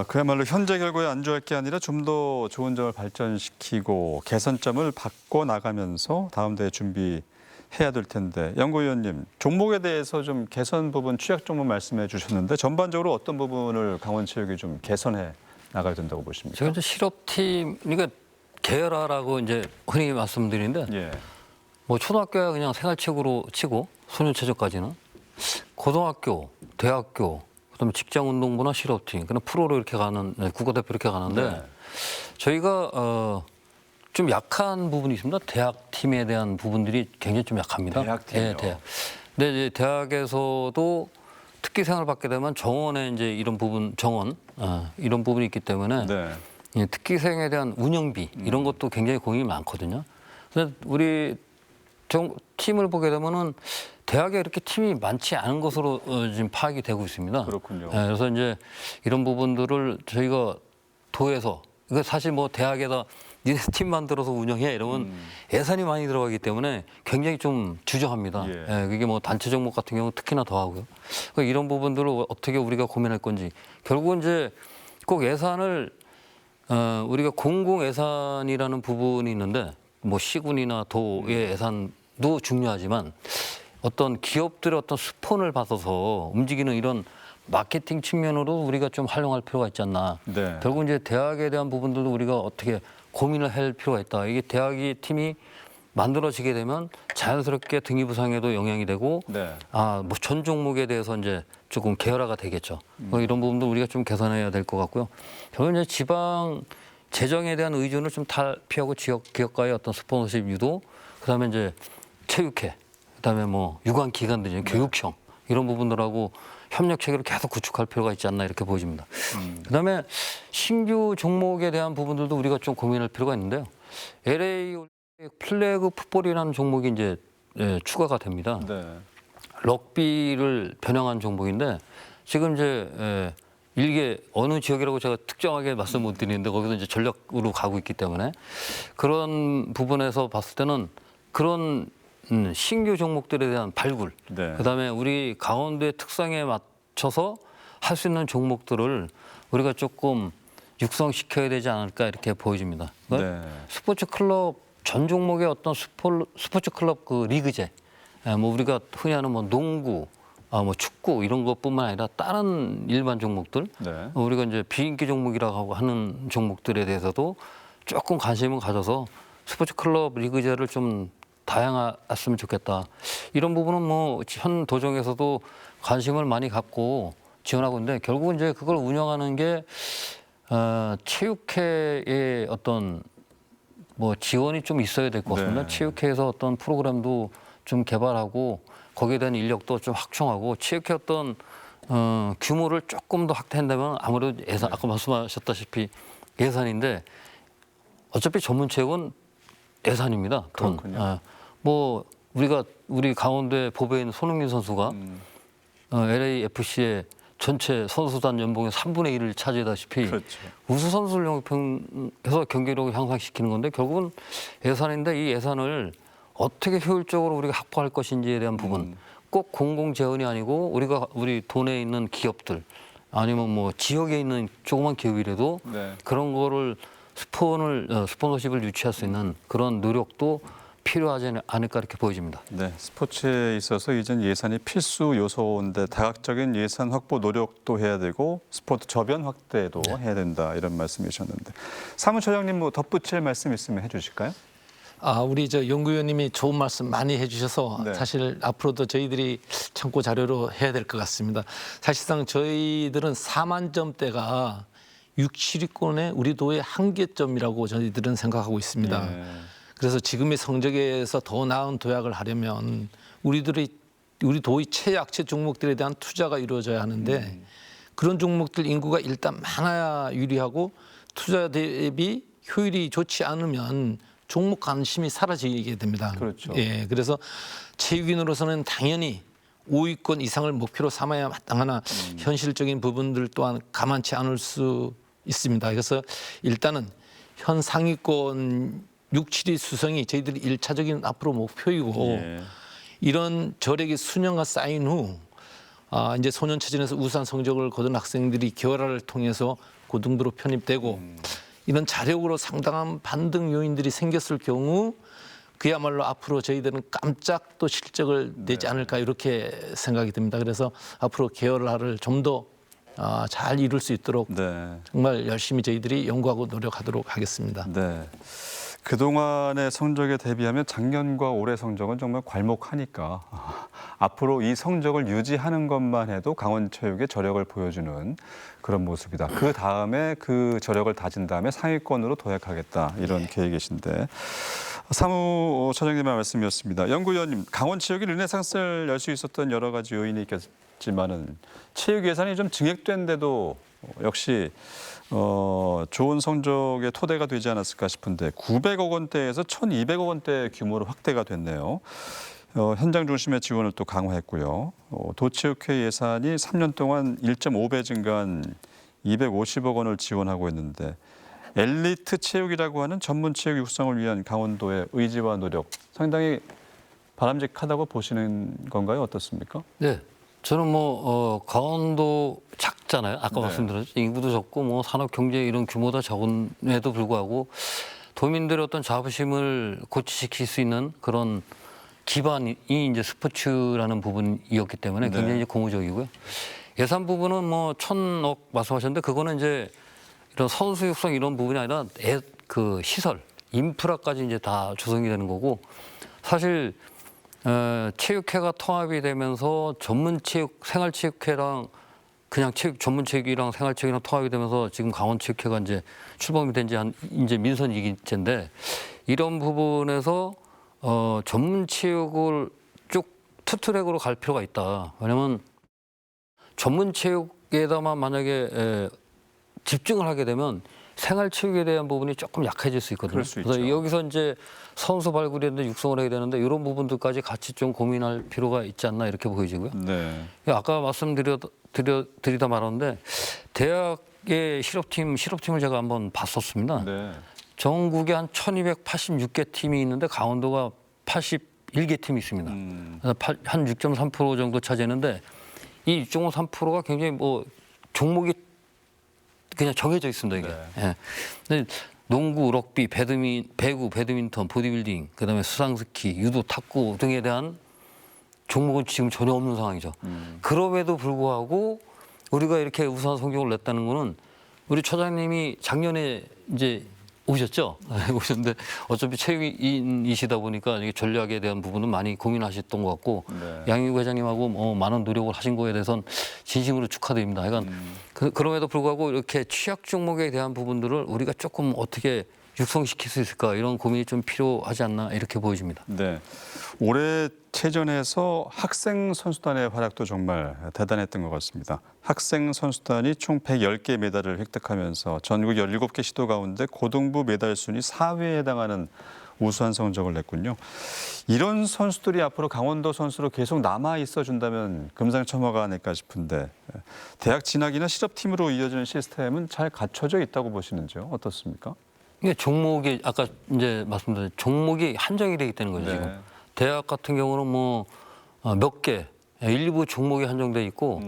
그야말로 현재 결과에 안주할 게 아니라 좀 더 좋은 점을 발전시키고 개선점을 바꿔나가면서 다음 대회 준비해야 될 텐데 연구위원님 종목에 대해서 좀 개선 부분 취약 종목 말씀해 주셨는데 전반적으로 어떤 부분을 강원체육이 좀 개선해 나가야 된다고 보십니까? 제가 이제 실업팀 그러니까 계열화라고 이제 흔히 말씀드리는데 예. 뭐 초등학교야 그냥 생활체육으로 치고 소년체육까지는 고등학교, 대학교 그다음에 직장운동부나 실업팀, 그다음 프로로 이렇게 가는 국가대표 이렇게 가는데 네. 저희가 좀 약한 부분이 있습니다. 대학 팀에 대한 부분들이 굉장히 좀 약합니다. 대학팀이요? 네, 대학. 근데 이제 대학에서도 특기생을 받게 되면 정원에 이제 이런 부분 이런 부분이 있기 때문에 네. 예, 특기생에 대한 운영비 이런 것도 굉장히 고민이 많거든요. 근데 우리 팀을 보게 되면은 대학에 이렇게 팀이 많지 않은 것으로 지금 파악이 되고 있습니다. 그렇군요. 예, 그래서 이제 이런 부분들을 저희가 도에서 이거 사실 뭐 대학에다 니네 팀 만들어서 운영해 이러면 예산이 많이 들어가기 때문에 굉장히 좀 주저합니다. 예. 예, 그게 뭐 단체 종목 같은 경우 특히나 더 하고요. 그러니까 이런 부분들을 어떻게 우리가 고민할 건지 결국은 이제 꼭 예산을 우리가 공공 예산이라는 부분이 있는데 뭐 시군이나 도의 예산도 중요하지만 어떤 기업들의 어떤 스폰을 받아서 움직이는 이런 마케팅 측면으로 우리가 좀 활용할 필요가 있지 않나. 네. 결국 이제 대학에 대한 부분들도 우리가 어떻게 고민을 할 필요가 있다. 이게 대학이 팀이 만들어지게 되면 자연스럽게 등위 부상에도 영향이 되고 네. 뭐 전 종목에 대해서 이제 조금 계열화가 되겠죠. 이런 부분도 우리가 좀 개선해야 될 것 같고요. 결국 이제 지방 재정에 대한 의존을 좀 탈피하고 기업가의 어떤 스폰서십 유도, 그다음에 이제 체육회, 그다음에 뭐 유관 기관들, 교육청 이런 부분들하고 협력 체계를 계속 구축할 필요가 있지 않나 이렇게 보여집니다. 그다음에 신규 종목에 대한 부분들도 우리가 좀 고민할 필요가 있는데요. LA 플래그 풋볼이라는 종목이 이제 추가가 됩니다. 네. 럭비를 변형한 종목인데 지금 이제 일개 어느 지역이라고 제가 특정하게 말씀 못 드리는데 거기서 이제 전략으로 가고 있기 때문에 그런 부분에서 봤을 때는 그런 신규 종목들에 대한 발굴, 네. 그다음에 우리 강원도의 특성에 맞춰서 할 수 있는 종목들을 우리가 조금 육성시켜야 되지 않을까 이렇게 보여집니다. 네. 스포츠 클럽 전 종목의 어떤 스포츠 클럽 그 리그제, 뭐 우리가 흔히 하는 뭐 농구, 뭐 축구 이런 것뿐만 아니라 다른 일반 종목들, 네. 우리가 이제 비인기 종목이라고 하는 종목들에 대해서도 조금 관심을 가져서 스포츠 클럽 리그제를 좀 다양했으면 좋겠다. 이런 부분은 뭐 현 도정에서도 관심을 많이 갖고 지원하고 있는데 결국은 이제 그걸 운영하는 게 체육회의 어떤 뭐 지원이 좀 있어야 될 것 같습니다. 네. 체육회에서 어떤 프로그램도 좀 개발하고 거기에 대한 인력도 좀 확충하고 체육회 어떤 규모를 조금 더 확대한다면 아무래도 예산, 아까 말씀하셨다시피 예산인데 어차피 전문 체육은 예산입니다. 돈. 그렇군요. 뭐 우리 강원도에 보배에 있는 손흥민 선수가 LAFC의 전체 선수단 연봉의 3분의 1을 차지하다시피 그렇죠. 우수 선수를 영입해서 경기력을 향상시키는 건데 결국은 예산인데 이 예산을 어떻게 효율적으로 우리가 확보할 것인지에 대한 부분 꼭 공공 재원이 아니고 우리 돈에 있는 기업들 아니면 뭐 지역에 있는 조그만 기업이라도 네. 그런 거를 스폰서십을 유치할 수 있는 그런 노력도 필요하지 않을까 이렇게 보여집니다. 네, 스포츠에 있어서 이젠 예산이 필수 요소인데 다각적인 예산 확보 노력도 해야 되고 스포츠 저변 확대도 해야 된다 이런 말씀이셨는데 사무처장님 뭐 덧붙일 말씀 있으면 해주실까요? 우리 연구위원님이 좋은 말씀 많이 해주셔서 네. 사실 앞으로도 저희들이 참고 자료로 해야 될 것 같습니다. 사실상 저희들은 4만 점대가 6, 7위권의 우리 도의 한계점이라고 저희들은 생각하고 있습니다. 네. 그래서 지금의 성적에서 더 나은 도약을 하려면 우리 도의 최약체 종목들에 대한 투자가 이루어져야 하는데 그런 종목들 인구가 일단 많아야 유리하고 투자 대비 효율이 좋지 않으면 종목 관심이 사라지게 됩니다. 그렇죠. 예, 그래서 체육인으로서는 당연히 5위권 이상을 목표로 삼아야 마땅하나 현실적인 부분들 또한 감안치 않을 수 있습니다. 그래서 일단은 현 상위권 6, 7위 수성이 저희들이 1차적인 앞으로 목표이고 예. 이런 저력이 수년간 쌓인 후 이제 소년체전에서 우수한 성적을 거둔 학생들이 계열화를 통해서 고등부로 편입되고 이런 자력으로 상당한 반등 요인들이 생겼을 경우 그야말로 앞으로 저희들은 깜짝 또 실적을 내지 않을까 이렇게 생각이 듭니다. 그래서 앞으로 계열화를 좀 더 잘 이룰 수 있도록 네. 정말 열심히 저희들이 연구하고 노력하도록 하겠습니다. 네. 그동안의 성적에 대비하면 작년과 올해 성적은 정말 괄목하니까 앞으로 이 성적을 유지하는 것만 해도 강원체육의 저력을 보여주는 그런 모습이다. 그 다음에 그 저력을 다진 다음에 상위권으로 도약하겠다 이런 계획이신데 사무처장님의 말씀이었습니다. 연구위원님, 강원체육이 르네상스를 열 수 있었던 여러 가지 요인이 있겠지만은 체육 예산이 좀 증액된데도 역시 좋은 성적의 토대가 되지 않았을까 싶은데 900억 원대에서 1,200억 원대 규모로 확대가 됐네요. 현장 중심의 지원을 또 강화했고요. 도체육회 예산이 3년 동안 1.5배 증가한 250억 원을 지원하고 있는데 엘리트 체육이라고 하는 전문 체육 육성을 위한 강원도의 의지와 노력 상당히 바람직하다고 보시는 건가요? 어떻습니까? 네. 저는 강원도 작잖아요. 아까 말씀드렸죠. 인구도 적고 산업 경제 이런 규모도 적은에도 불구하고 도민들의 어떤 자부심을 고취시킬 수 있는 그런 기반이 이제 스포츠라는 부분이었기 때문에 굉장히 이제 고무적이고요. 예산 부분은 1,000억 말씀하셨는데 그거는 이제 이런 선수 육성 이런 부분이 아니라 그 시설, 인프라까지 이제 다 조성이 되는 거고 사실 체육회가 통합이 되면서 전문체육, 생활체육회랑 그냥 전문 체육이랑 생활체육이랑 통합이 되면서 지금 강원체육회가 이제 출범이 된 지 이제 민선 2기째인데 이런 부분에서 전문 체육을 쭉 투트랙으로 갈 필요가 있다. 왜냐면 전문 체육에다만 만약에 집중을 하게 되면 생활체육에 대한 부분이 조금 약해질 수 있거든요. 그럴 수 그래서 있죠. 여기서 이제 선수 발굴이라든지 육성을 해야 되는데 이런 부분들까지 같이 좀 고민할 필요가 있지 않나 이렇게 보여지고요. 네. 아까 말씀드리다 말았는데 대학의 실업팀을 제가 한번 봤었습니다. 네. 전국에 한 1286개 팀이 있는데 강원도가 81개 팀이 있습니다. 그래서 한 6.3% 정도 차지했는데 이 6.3%가 굉장히 뭐 종목이 그냥 정해져 있습니다, 이게. 네. 예. 근데 농구, 럭비, 배구, 배드민턴, 보디빌딩, 그다음에 수상스키, 유도, 탁구 등에 대한 종목은 지금 전혀 없는 상황이죠. 그럼에도 불구하고 우리가 이렇게 우수한 성적을 냈다는 거는 우리 처장님이 작년에 이제 오셨죠? 오셨는데 어차피 체육인이시다 보니까 이게 전략에 대한 부분은 많이 고민하셨던 것 같고 네. 양희구 회장님하고 많은 노력을 하신 거에 대해서는 진심으로 축하드립니다. 그러니까 그럼에도 불구하고 이렇게 취약 종목에 대한 부분들을 우리가 조금 어떻게 육성시킬 수 있을까 이런 고민이 좀 필요하지 않나 이렇게 보여집니다. 네. 올해 체전에서 학생 선수단의 활약도 정말 대단했던 것 같습니다. 학생 선수단이 총 110개 메달을 획득하면서 전국 17개 시도 가운데 고등부 메달 순위 4위에 해당하는 우수한 성적을 냈군요. 이런 선수들이 앞으로 강원도 선수로 계속 남아 있어 준다면 금상첨화가 아닐까 싶은데 대학 진학이나 실업팀으로 이어지는 시스템은 잘 갖춰져 있다고 보시는지요? 어떻습니까? 이게 종목이 아까 이제 말씀드린 종목이 한정이 되기 때문에 거죠. 네. 지금 대학 같은 경우는 뭐 몇 개 일부 종목이 한정돼 있고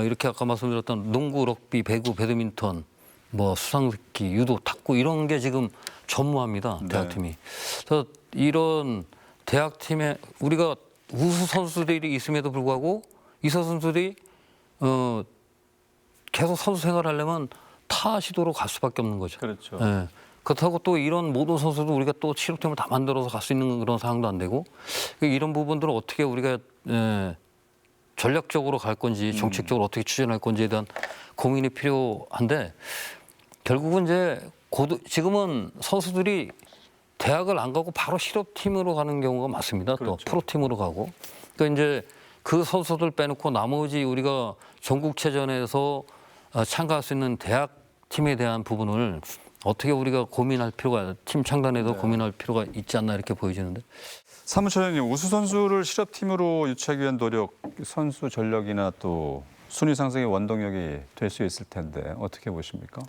이렇게 아까 말씀드렸던 농구, 럭비, 배구, 배드민턴, 뭐 수상스키, 유도, 탁구 이런 게 지금 전무합니다. 대학팀이. 네. 그래서 이런 대학팀에 우리가 우수 선수들이 있음에도 불구하고 이 선수들이 계속 선수 생활하려면 타 시도로 갈 수밖에 없는 거죠. 그렇죠. 예. 그렇다고 또 이런 모든 선수도 우리가 또 실업팀을 다 만들어서 갈 수 있는 그런 상황도 안 되고 이런 부분들을 어떻게 우리가 전략적으로 갈 건지 정책적으로 어떻게 추진할 건지에 대한 고민이 필요한데 결국은 이제 지금은 선수들이 대학을 안 가고 바로 실업팀으로 가는 경우가 많습니다. 그렇죠. 또 프로팀으로 가고. 그러니까 이제 그 선수들 빼놓고 나머지 우리가 전국체전에서 참가할 수 있는 대학팀에 대한 부분을 어떻게 우리가 고민할 필요가 팀 창단에도 고민할 필요가 있지 않나 이렇게 보여지는데. 사무처장님, 우수 선수를 실업팀으로 유치하기 위한 노력, 선수 전력이나 또 순위 상승의 원동력이 될 수 있을 텐데 어떻게 보십니까?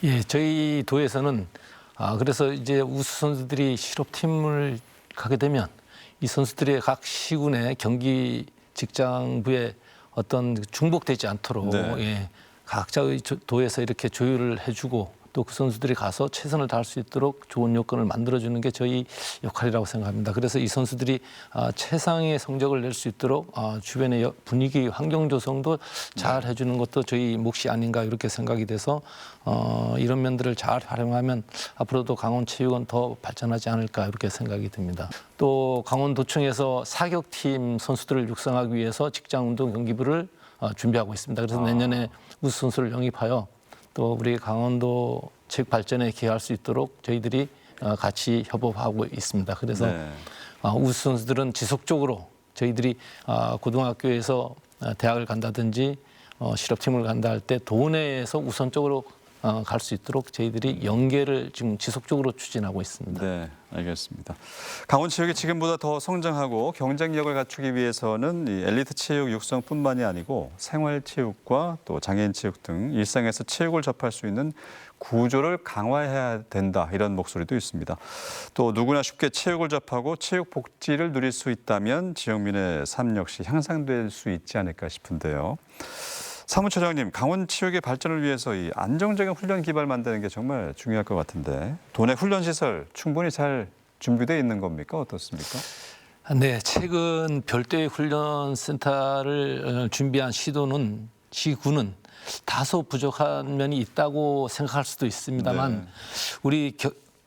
예, 저희 도에서는 그래서 이제 우수 선수들이 실업팀을 가게 되면 이 선수들의 각 시군의 경기 직장부에 어떤 중복되지 않도록 네. 예, 각자의 도에서 이렇게 조율을 해주고 또 그 선수들이 가서 최선을 다할 수 있도록 좋은 요건을 만들어주는 게 저희 역할이라고 생각합니다. 그래서 이 선수들이 최상의 성적을 낼 수 있도록 주변의 분위기, 환경 조성도 잘 해주는 것도 저희 몫이 아닌가 이렇게 생각이 돼서 이런 면들을 잘 활용하면 앞으로도 강원체육은 더 발전하지 않을까 이렇게 생각이 듭니다. 또 강원도청에서 사격팀 선수들을 육성하기 위해서 직장운동 경기부를 준비하고 있습니다. 그래서 내년에 우수 선수를 영입하여 또 우리 강원도 체육 발전에 기여할 수 있도록 저희들이 같이 협업하고 있습니다. 그래서 네. 우수 선수들은 지속적으로 저희들이 고등학교에서 대학을 간다든지 실업팀을 간다 할 때 도내에서 우선적으로 갈 수 있도록 저희들이 연계를 지금 지속적으로 추진하고 있습니다. 네, 알겠습니다. 강원 체육이 지금보다 더 성장하고 경쟁력을 갖추기 위해서는 이 엘리트 체육 육성뿐만이 아니고 생활 체육과 또 장애인 체육 등 일상에서 체육을 접할 수 있는 구조를 강화해야 된다 이런 목소리도 있습니다. 또 누구나 쉽게 체육을 접하고 체육 복지를 누릴 수 있다면 지역민의 삶 역시 향상될 수 있지 않을까 싶은데요. 사무처장님, 강원 체육의 발전을 위해서 이 안정적인 훈련 기반을 만드는 게 정말 중요할 것 같은데 도내 훈련 시설 충분히 잘 준비되어 있는 겁니까? 어떻습니까? 네, 최근 별도의 훈련센터를 준비한 시구는 다소 부족한 면이 있다고 생각할 수도 있습니다만 네. 우리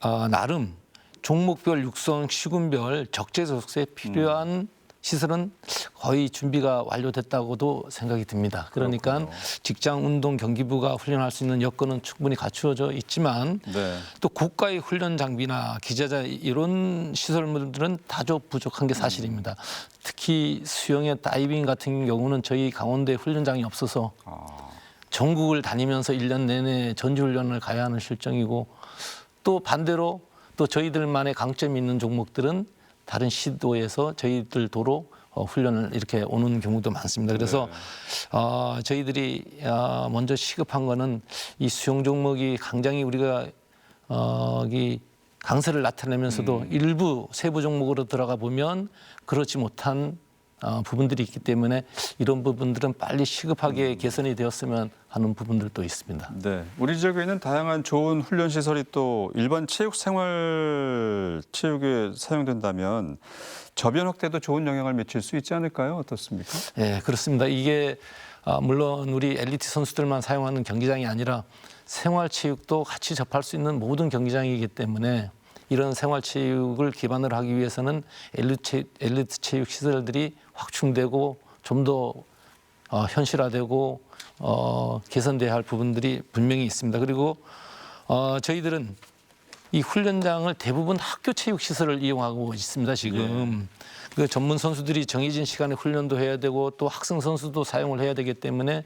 나름 종목별 육성 시군별 적재적소에 필요한 시설은 거의 준비가 완료됐다고도 생각이 듭니다. 그러니까 그렇군요. 직장 운동 경기부가 훈련할 수 있는 여건은 충분히 갖추어져 있지만 네. 또 국가의 훈련 장비나 기자재 이런 시설물들은 다소 부족한 게 사실입니다. 특히 수영의 다이빙 같은 경우는 저희 강원도에 훈련장이 없어서 전국을 다니면서 1년 내내 전지훈련을 가야 하는 실정이고 또 반대로 또 저희들만의 강점이 있는 종목들은 다른 시도에서 저희들 도로 훈련을 이렇게 오는 경우도 많습니다. 그래서 저희들이 먼저 시급한 거는 이 수영 종목이 굉장히 우리가 이 강세를 나타내면서도 일부 세부 종목으로 들어가 보면 그렇지 못한 부분들이 있기 때문에 이런 부분들은 빨리 시급하게 개선이 되었으면 하는 부분들도 있습니다. 네, 우리 지역에 있는 다양한 좋은 훈련 시설이 또 일반 체육 생활 체육에 사용된다면 저변 확대도 좋은 영향을 미칠 수 있지 않을까요? 어떻습니까? 네, 그렇습니다. 이게 물론 우리 엘리트 선수들만 사용하는 경기장이 아니라 생활체육도 같이 접할 수 있는 모든 경기장이기 때문에 이런 생활체육을 기반으로 하기 위해서는 엘리트 체육 시설들이 확충되고 좀 더 현실화되고 개선돼야 할 부분들이 분명히 있습니다. 그리고 저희들은 이 훈련장을 대부분 학교 체육 시설을 이용하고 있습니다. 지금 그 전문 선수들이 정해진 시간에 훈련도 해야 되고 또 학생 선수도 사용을 해야 되기 때문에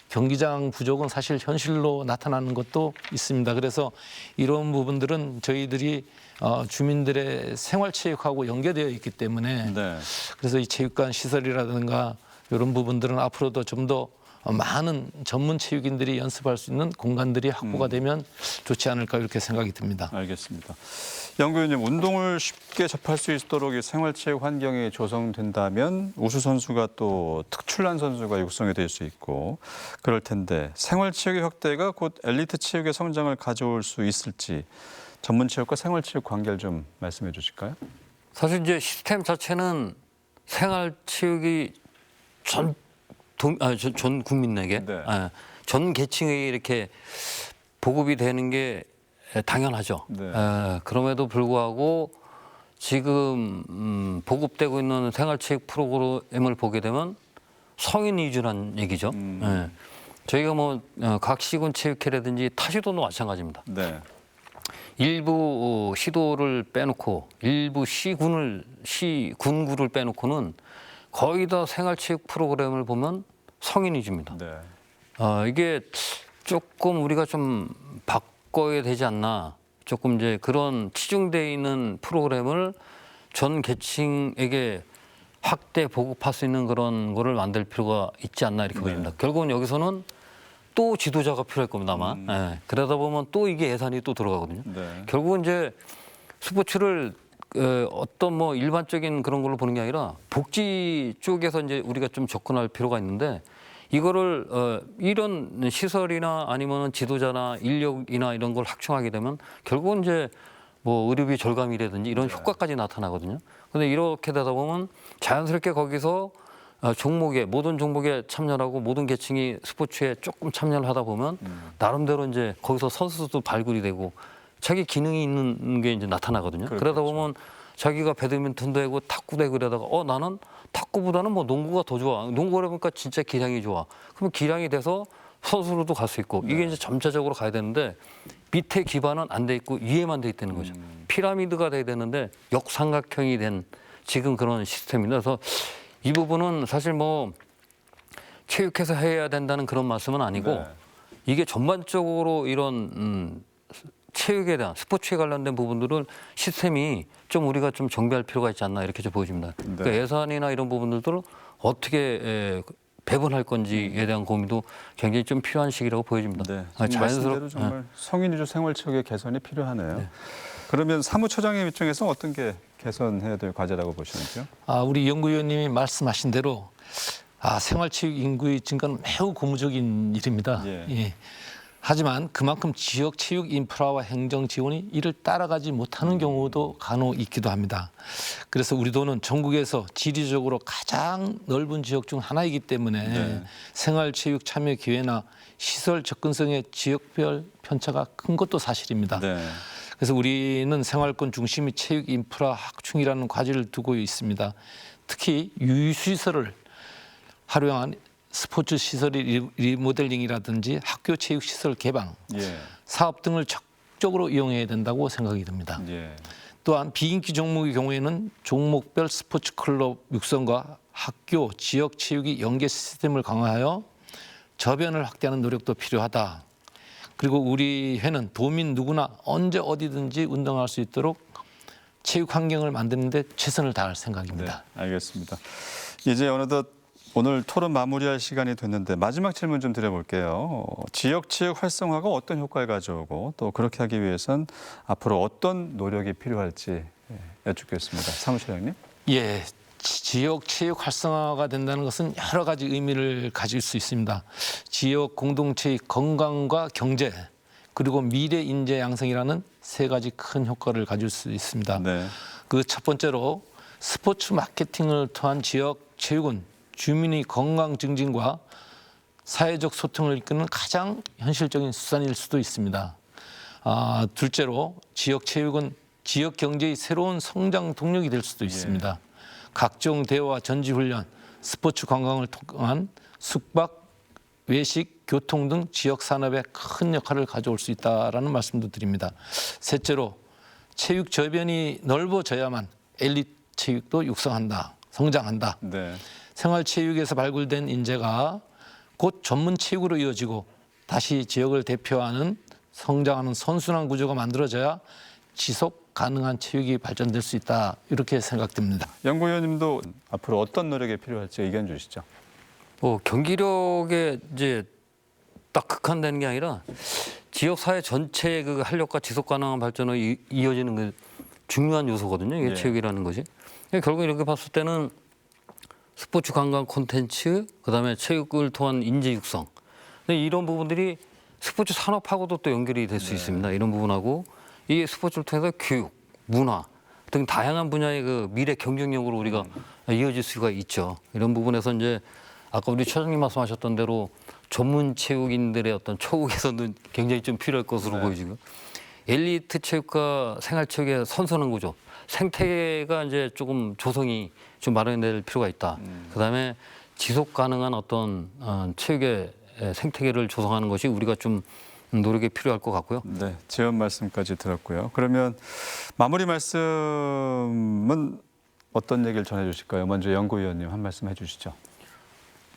경기장 부족은 사실 현실로 나타나는 것도 있습니다. 그래서 이런 부분들은 저희들이 주민들의 생활체육하고 연계되어 있기 때문에 그래서 이 체육관 시설이라든가 이런 부분들은 앞으로도 좀 더 많은 전문 체육인들이 연습할 수 있는 공간들이 확보가 되면 좋지 않을까 이렇게 생각이 듭니다. 알겠습니다. 양 교수님, 운동을 쉽게 접할 수 있도록 이 생활체육 환경이 조성된다면 우수 선수가 또 특출난 선수가 육성이 될 수 있고 그럴 텐데 생활체육의 확대가 곧 엘리트 체육의 성장을 가져올 수 있을지 전문 체육과 생활체육 관계를 좀 말씀해 주실까요? 사실 이제 시스템 자체는 생활체육이 전 국민에게 전 계층에 이렇게 보급이 되는 게 당연하죠. 그럼에도 불구하고 지금 보급되고 있는 생활체육 프로그램을 보게 되면 성인 위주란 얘기죠. 저희가 뭐 각 시군 체육회라든지 타시도도 마찬가지입니다. 일부 시도를 빼놓고 일부 시군구를 빼놓고는 거의 다 생활체육 프로그램을 보면 성인 위주입니다. 이게 조금 우리가 좀 바꿔야 되지 않나. 조금 이제 그런 치중되어 있는 프로그램을 전 계층에게 확대 보급할 수 있는 그런 거를 만들 필요가 있지 않나 이렇게 보입니다. 결국은 여기서는 또 지도자가 필요할 겁니다, 아마. 그러다 보면 또 이게 예산이 또 들어가거든요. 결국은 이제 스포츠를 어떤 뭐 일반적인 그런 걸로 보는 게 아니라 복지 쪽에서 이제 우리가 좀 접근할 필요가 있는데 이거를 이런 시설이나 아니면 지도자나 인력이나 이런 걸 확충하게 되면 결국은 이제 뭐 의료비 절감이라든지 이런 효과까지 나타나거든요. 근데 이렇게 되다 보면 자연스럽게 거기서 모든 종목에 참여하고 모든 계층이 스포츠에 조금 참여를 하다 보면 나름대로 이제 거기서 선수도 발굴이 되고 자기 기능이 있는 게 이제 나타나거든요. 그러다 보면 자기가 배드민턴도 하고 탁구도 하고 그러다가 나는 탁구보다는 뭐 농구가 더 좋아. 농구를 해보니까 진짜 기량이 좋아. 그러면 기량이 돼서 선수로도 갈 수 있고 이게 이제 점차적으로 가야 되는데 밑에 기반은 안 돼 있고 위에만 돼 있다는 거죠. 피라미드가 돼야 되는데 역삼각형이 된 지금 그런 시스템입니다. 그래서 이 부분은 사실 뭐 체육해서 해야 된다는 그런 말씀은 아니고 이게 전반적으로 이런 체육에 대한 스포츠에 관련된 부분들은 시스템이 좀 우리가 좀 정비할 필요가 있지 않나 이렇게 좀 보여집니다. 그러니까 예산이나 이런 부분들도 어떻게 배분할 건지에 대한 고민도 굉장히 좀 필요한 시기라고 보여집니다. 자연스럽게 정말 성인 위주 생활체육의 개선이 필요하네요. 그러면 사무처장님 입장에서 어떤 게 개선해야 될 과제라고 보시는지요? 우리 연구위원님이 말씀하신 대로 생활체육 인구의 증가는 매우 고무적인 일입니다. 하지만 그만큼 지역 체육 인프라와 행정 지원이 이를 따라가지 못하는 경우도 간혹 있기도 합니다. 그래서 우리 도는 전국에서 지리적으로 가장 넓은 지역 중 하나이기 때문에 생활체육 참여 기회나 시설 접근성의 지역별 편차가 큰 것도 사실입니다. 그래서 우리는 생활권 중심의 체육 인프라 확충이라는 과제를 두고 있습니다. 특히 유휴시설을 활용한 스포츠 시설의 리모델링이라든지 학교 체육시설 개방, 예. 사업 등을 적극적으로 이용해야 된다고 생각이 듭니다. 예. 또한 비인기 종목의 경우에는 종목별 스포츠 클럽 육성과 학교, 지역 체육의 연계 시스템을 강화하여 저변을 확대하는 노력도 필요하다. 그리고 우리 회는 도민 누구나 언제 어디든지 운동할 수 있도록 체육 환경을 만드는 데 최선을 다할 생각입니다. 네, 알겠습니다. 이제 어느덧 오늘 토론 마무리할 시간이 됐는데 마지막 질문 좀 드려볼게요. 지역 체육 활성화가 어떤 효과를 가져오고 또 그렇게 하기 위해선 앞으로 어떤 노력이 필요할지 여쭙겠습니다. 사무처장님. 예, 지역 체육 활성화가 된다는 것은 여러 가지 의미를 가질 수 있습니다. 지역 공동체의 건강과 경제 그리고 미래 인재 양성이라는 세 가지 큰 효과를 가질 수 있습니다. 네. 그 첫 번째로 스포츠 마케팅을 통한 지역 체육은 주민의 건강 증진과 사회적 소통을 이끄는 가장 현실적인 수단일 수도 있습니다. 둘째로 지역 체육은 지역 경제의 새로운 성장 동력이 될 수도 있습니다. 각종 대화, 전지훈련, 스포츠 관광을 통한 숙박, 외식, 교통 등 지역 산업에 큰 역할을 가져올 수 있다라는 말씀도 드립니다. 셋째로 체육 저변이 넓어져야만 엘리트 체육도 육성한다, 성장한다. 네. 생활체육에서 발굴된 인재가 곧 전문 체육으로 이어지고 다시 지역을 대표하는 성장하는 선순환 구조가 만들어져야 지속 가능한 체육이 발전될 수 있다 이렇게 생각됩니다. 연구위원님도 앞으로 어떤 노력이 필요할지 의견 주시죠. 경기력에 이제 딱 극한되는 게 아니라 지역 사회 전체의 그 활력과 지속 가능한 발전으로 이어지는 그 중요한 요소거든요. 이게 예. 체육이라는 것이. 결국 이렇게 봤을 때는 스포츠 관광 콘텐츠, 그다음에 체육을 통한 인재 육성. 근데 이런 부분들이 스포츠 산업하고도 또 연결이 될 수 있습니다. 이런 부분하고 이 스포츠를 통해서 교육, 문화 등 다양한 분야의 그 미래 경쟁력으로 우리가 이어질 수가 있죠. 이런 부분에서 이제 아까 우리 처장님 말씀하셨던 대로 전문 체육인들의 어떤 초구 개선은 굉장히 좀 필요할 것으로 보이지고 엘리트 체육과 생활 체육의 선선한 구조, 생태계가 이제 조금 조성이 좀 마련될 필요가 있다. 그다음에 지속 가능한 어떤 체육의 생태계를 조성하는 것이 우리가 좀 노력이 필요할 것 같고요. 네, 지원 말씀까지 들었고요. 그러면 마무리 말씀은 어떤 얘기를 전해 주실까요? 먼저 연구위원님 한 말씀 해주시죠.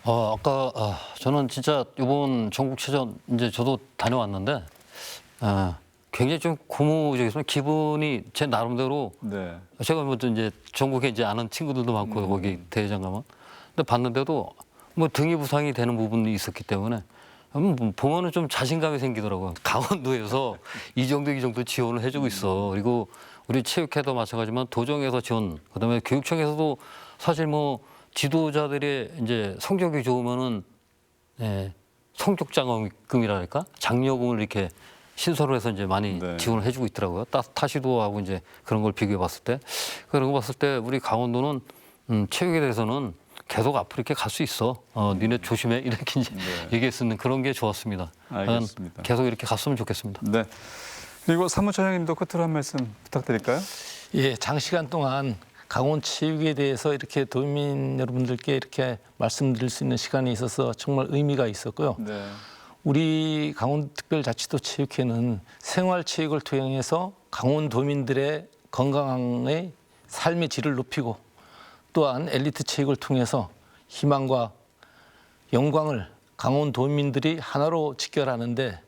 아까 저는 진짜 이번 전국체전 이제 저도 다녀왔는데 굉장히 좀 고무적이었어요. 기분이 제 나름대로 네. 제가 뭐 이제 전국에 이제 아는 친구들도 많고 거기 대회장 가면 근데 봤는데도 뭐 등이 부상이 되는 부분이 있었기 때문에 보면은 좀 자신감이 생기더라고요. 강원도에서 이 정도 지원을 해주고 있어. 그리고 우리 체육회도 마찬가지지만 도정에서 지원, 그다음에 교육청에서도 사실 뭐 지도자들의 이제 성적이 좋으면은 성적 장려금이랄까 장려금을 이렇게 신설을 해서 이제 많이 네. 지원을 해주고 있더라고요. 타시도하고 이제 그런 걸 비교해봤을 때 그런 거 봤을 때 우리 강원도는 체육에 대해서는 계속 앞으로 이렇게 갈 수 있어. 니네 조심해 이렇게 이제 얘기했었는 그런 게 좋았습니다. 알겠습니다. 계속 이렇게 갔으면 좋겠습니다. 네. 그리고 사무처장님도 끝으로 한 말씀 부탁드릴까요? 예, 장시간 동안 강원 체육에 대해서 이렇게 도민 여러분들께 이렇게 말씀드릴 수 있는 시간이 있어서 정말 의미가 있었고요. 네. 우리 강원특별자치도 체육회는 생활체육을 통해서 강원도민들의 건강의 삶의 질을 높이고 또한 엘리트 체육을 통해서 희망과 영광을 강원도민들이 하나로 직결하는데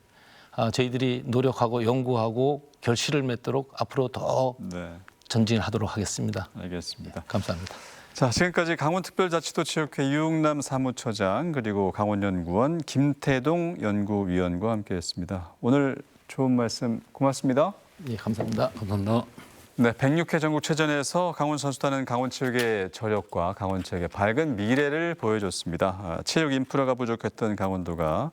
저희들이 노력하고 연구하고 결실을 맺도록 앞으로 더 네. 전진하도록 하겠습니다. 알겠습니다. 감사합니다. 자, 지금까지 강원특별자치도 체육회 유웅남 사무처장 그리고 강원연구원 김태동 연구위원과 함께했습니다. 오늘 좋은 말씀 고맙습니다. 예, 감사합니다. 감사합니다. 네, 106회 전국체전에서 강원선수단은 강원체육의 저력과 강원체육의 밝은 미래를 보여줬습니다. 체육 인프라가 부족했던 강원도가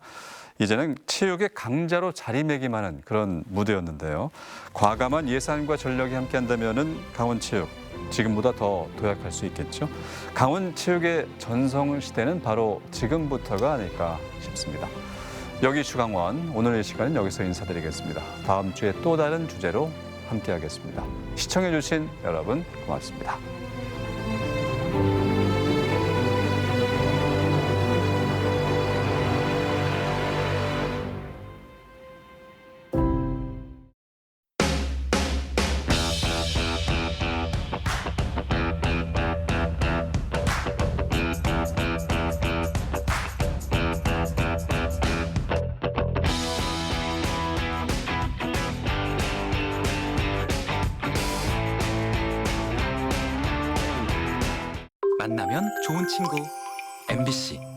이제는 체육의 강자로 자리매김하는 그런 무대였는데요. 과감한 예산과 전력이 함께한다면은 강원체육 지금보다 더 도약할 수 있겠죠. 강원체육의 전성 시대는 바로 지금부터가 아닐까 싶습니다. 여기 주강원 오늘 이 시간은 여기서 인사드리겠습니다. 다음 주에 또 다른 주제로 함께하겠습니다. 시청해주신 여러분 고맙습니다. 만나면 좋은 친구 MBC